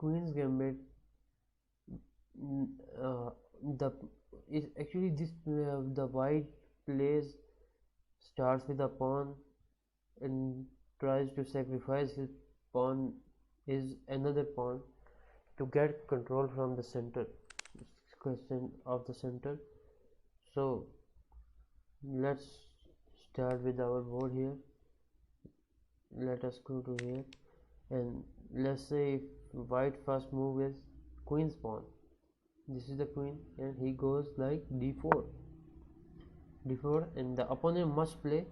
queen's gambit, uh, the is actually this the white plays starts with a pawn and tries to sacrifice his pawn, is another pawn, to get control from the center question of the center. So let's start with our board here. Let us go to here, and let's say if white first move is queen's pawn, this is the queen, and he goes like d4, and the opponent must play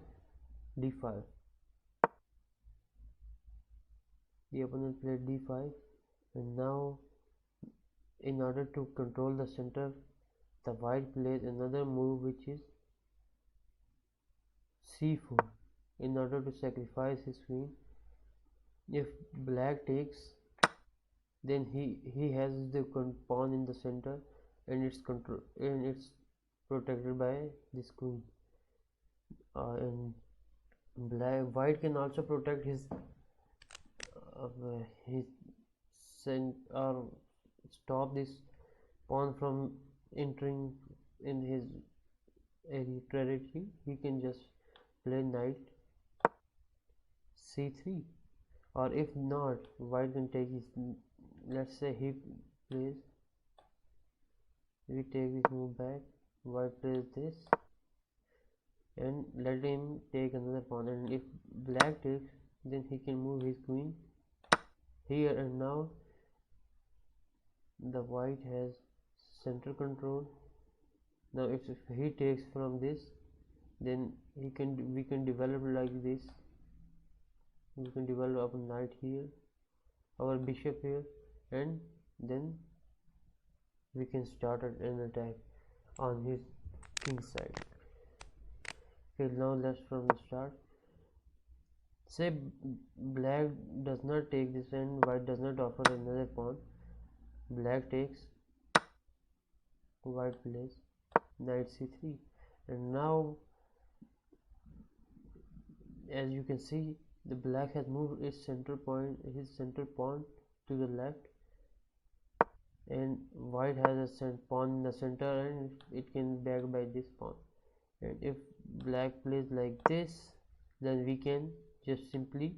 d5. The opponent played d5, and now in order to control the center, the white plays another move which is c4 in order to sacrifice his queen. If black takes, then he has the pawn in the center, and it's protected by this queen, and white can also protect his or stop this pawn from entering in his area territory. He can just play knight c3, or if not, white can take his, let's say he plays, we take this move back, white plays this, and let him take another pawn, and if black takes, then he can move his queen here, and now the white has center control. Now if he takes from this, then we can develop like this. We can develop our knight here, our bishop here, and then we can start an attack on his king side. Okay, now let's from the start. Say black does not take this and white does not offer another pawn. Black takes, white plays knight c3, and now as you can see, the black has moved his center pawn to the left, and white has a pawn in the center, and it can back by this pawn. And if black plays like this, then we can just simply,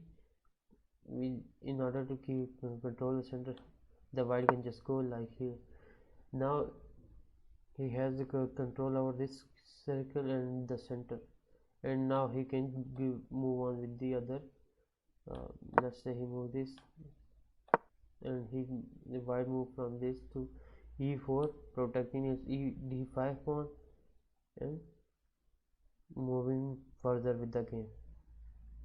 in order to keep control the center, the white can just go like here. Now he has the control over this circle and the center, and now he can move on with the other. Let's say he move this, and the white move from this to e4, protecting his d5 pawn and moving further with the game.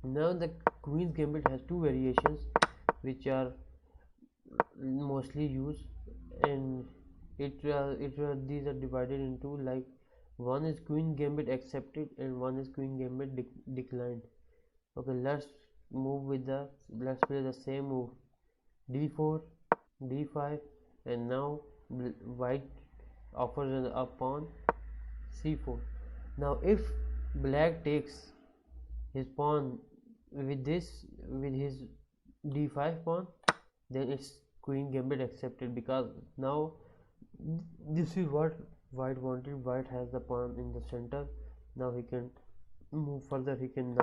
Now the queen's gambit has two variations which are mostly used, and these are divided into, like, one is queen gambit accepted and one is queen gambit declined. Okay, let's play the same move, d4, d5, and now white offers a pawn c4. Now if black takes his pawn with his d5 pawn, then it's queen gambit accepted, because now this is what white wanted. White has the pawn in the center. Now he can move further. He can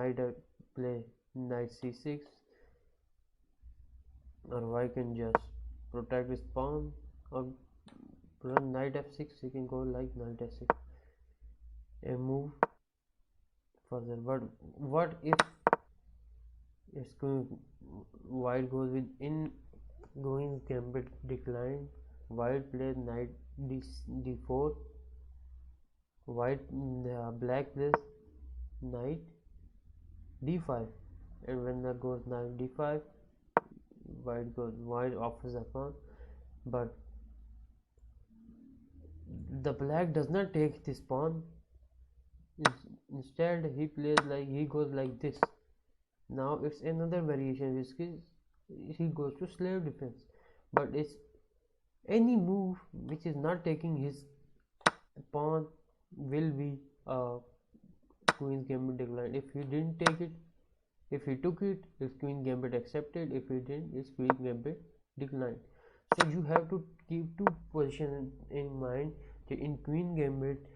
play knight c6, or white can just protect his pawn or run knight f6. He can go like knight f6 and move further. But what if it's white goes with going gambit declined? White plays knight d4, black plays knight d5, and when that goes knight d5, white offers a pawn, but the black does not take this pawn. Instead he goes like this. Now it's another variation, which is he goes to slave defense, but it's any move which is not taking his pawn will be queen's gambit declined. If he didn't take it, if he took it, it's queen gambit accepted. If he didn't, it's queen gambit declined. So you have to keep two positions in mind. In queen gambit,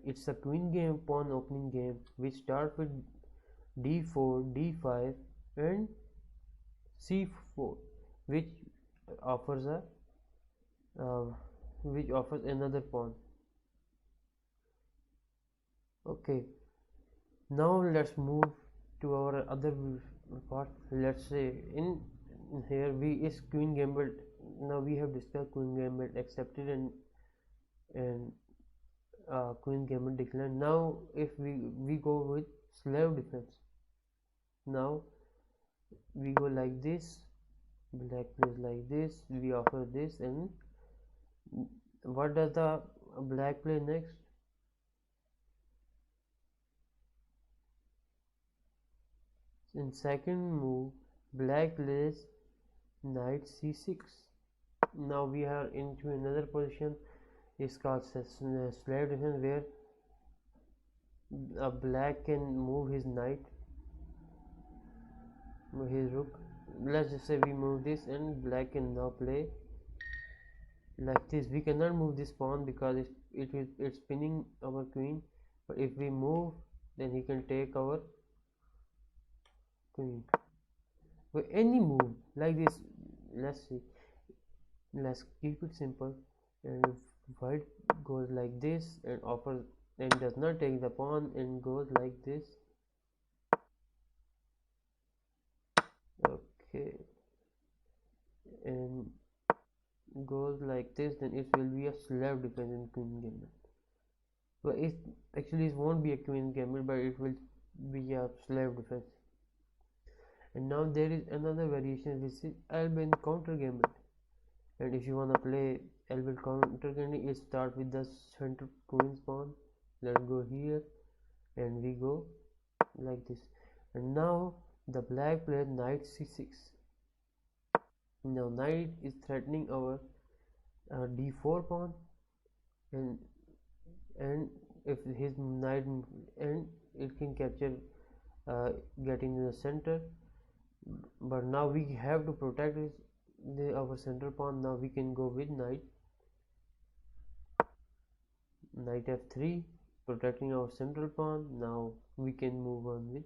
it's a queen game pawn opening game. We start with d4, d5, and c4, which offers a uh, which offers another pawn. Okay, now let's move to our other part. Let's say in here we is queen gambit. Now we have discussed queen gambit accepted and queen gambit declined. Now if we go with slave defense, now we go like this, black plays like this, we offer this, and what does the black play next? In second move, black plays knight c6. Now we are into another position. It's called slave defense, where a black can move his knight, his rook. Let's just say we move this, and black can now play like this. We cannot move this pawn because it's pinning our queen, but if we move, then he can take our queen. But any move like this, let's see, let's keep it simple, and if white goes like this and offers and does not take the pawn and goes like this, okay, and goes like this, then it will be a slave defense in queen gambit. But it actually it won't be a queen gambit, but it will be a slave defense. And now there is another variation, which is Albin counter gambit. And if you want to play Albin counter gambit, it start with the center queen's pawn. Let's go here, and we go like this. And now the black plays knight c6. Now knight is threatening our d4 pawn, and if his knight, and it can capture getting in the center, but now we have to protect our center pawn. Now we can go with knight f3, protecting our central pawn. Now we can move on with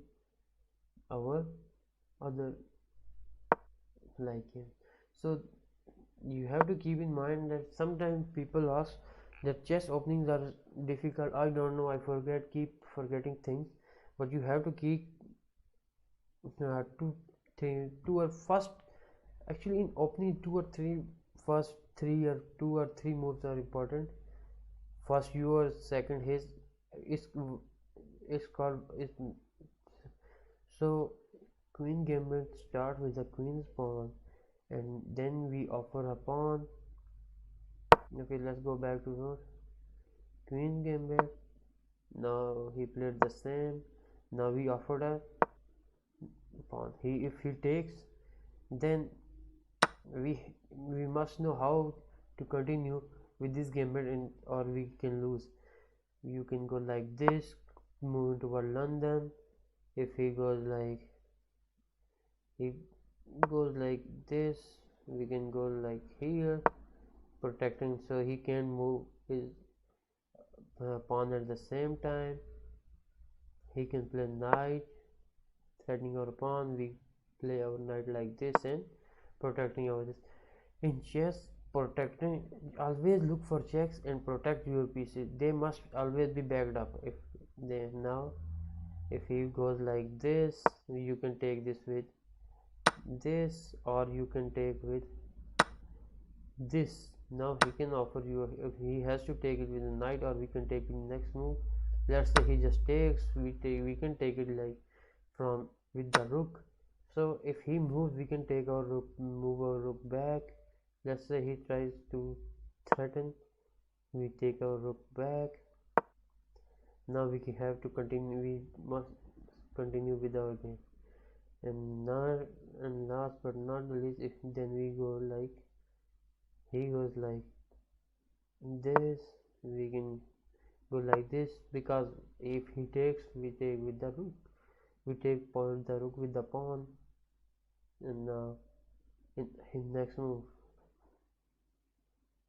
our other like him. So you have to keep in mind that sometimes people ask that chess openings are difficult. I don't know, I keep forgetting things, but you have to keep two or first, actually in opening first two or three moves are important. First your second his is called is. So queen gambit start with the queen's pawn, and then we offer a pawn. Okay, let's go back to the queen gambit. Now he played the same. Now we offered a pawn. If he takes, then we must know how to continue with this gambit, or we can lose. You can go like this, move toward London. If he goes like this, we can go like here, protecting so he can move his pawn at the same time. He can play knight, threatening our pawn. We play our knight like this and protecting our this. In chess, protecting, always look for checks and protect your pieces. They must always be backed up. If he goes like this, you can take this with this, or you can take with this. Now he can offer you, if he has to take it with a knight, or we can take it next move. Let's say he just takes, we can take it like from with the rook. So if he moves, we can take our rook, move our rook back. Let's say he tries to threaten, we take our rook back. Now we have to continue, we must continue with our game. And last but not the least, if then we go like, he goes like this, we can go like this, because if he takes, we take with the rook, we take the rook with the pawn. And in next move,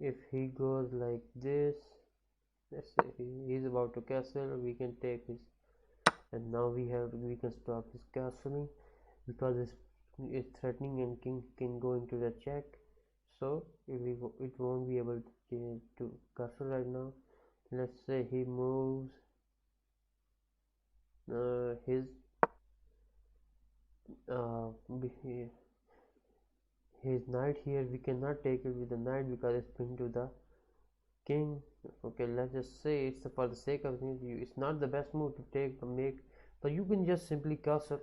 if he goes like this, let's say he's about to castle, we can take his, and now we can stop his castling because it's threatening and king can go into the check. So it won't be able to castle right now. Let's say he moves his uh, his knight here. We cannot take it with the knight because it's pinned to the king. Okay, let's just say it's for the sake of things, it's not the best move to take the make, but you can just simply castle,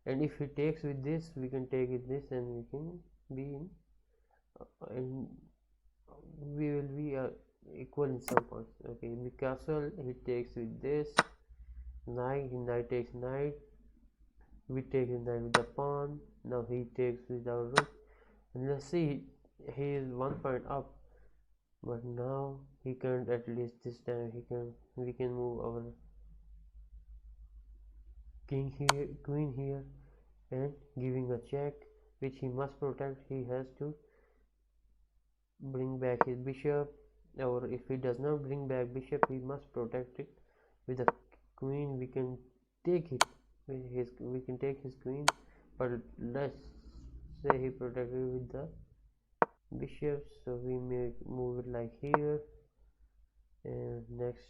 and if he takes with this, we can take it this, and we can be in, and we will be equal in some points. Okay, the castle, he takes with this knight, knight takes knight, we take his knight with the pawn. Now he takes with our rook, and let's see, he is 1 point up, but now he can't. At least this time we can move our king here, queen here, and giving a check which he must protect. He has to bring back his bishop, or if he does not bring back bishop, he must protect it with a queen. We can take it with his, we can take his queen, but let's say he protected with the bishop, so we may move it like here, and next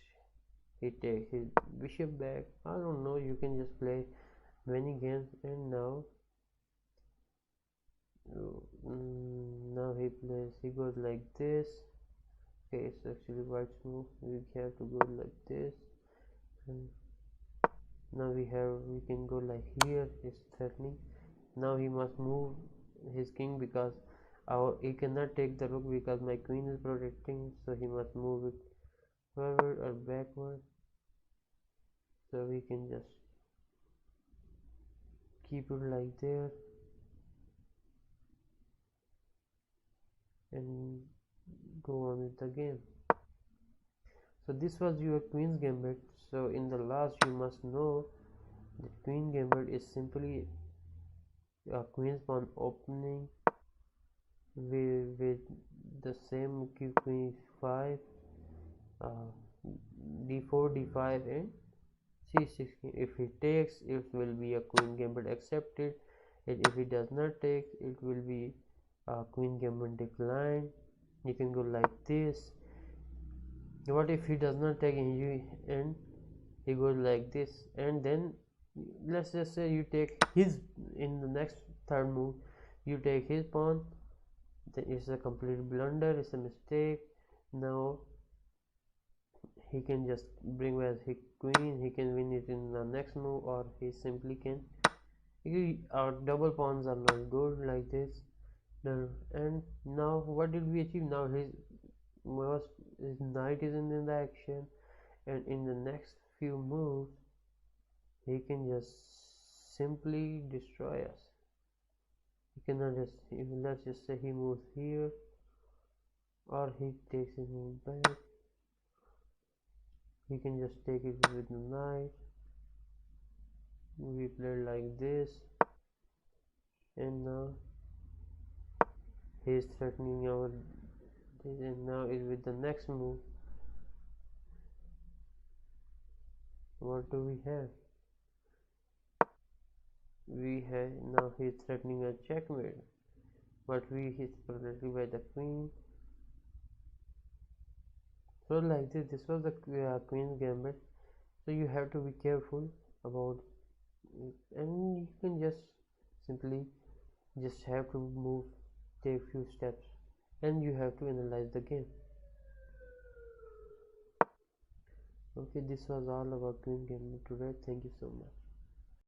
he takes his bishop back. I don't know, you can just play many games. And now now he goes like this. Okay, it's actually white's move. We have to go like this, and now we can go like here. It's threatening. Now he must move his king because he cannot take the rook because my queen is protecting, so he must move it forward or backward. So we can just keep it like there and go on with the game. So this was your queen's gambit. So in the last, you must know that queen gambit is simply a queen's pawn opening with the same queen 5, d4, d5, and c6. If he takes, it will be a queen gambit accepted, and if he does not take, it will be a queen gambit declined. You can go like this. What if he does not take, and he goes like this, and then let's just say you take his, in the next third move you take his pawn, then it's a complete blunder, it's a mistake. Now he can just bring back his queen, he can win it in the next move, or he simply can, our double pawns are not good like this. And now what did we achieve? Now his knight is in the action, and in the next few moves he can just simply destroy us. He cannot just, let's just say he moves here, or he takes his move back, he can just take it with the knight. We played like this, and now he is threatening our this, and now is with the next move. What do we have? We have, now he is threatening a checkmate, but he is protected by the queen. So like this was the queen's gambit. So you have to be careful about it, and you can just simply just have to move, take few steps, and you have to analyze the game. Okay, this was all about queen gambit today. Thank you so much.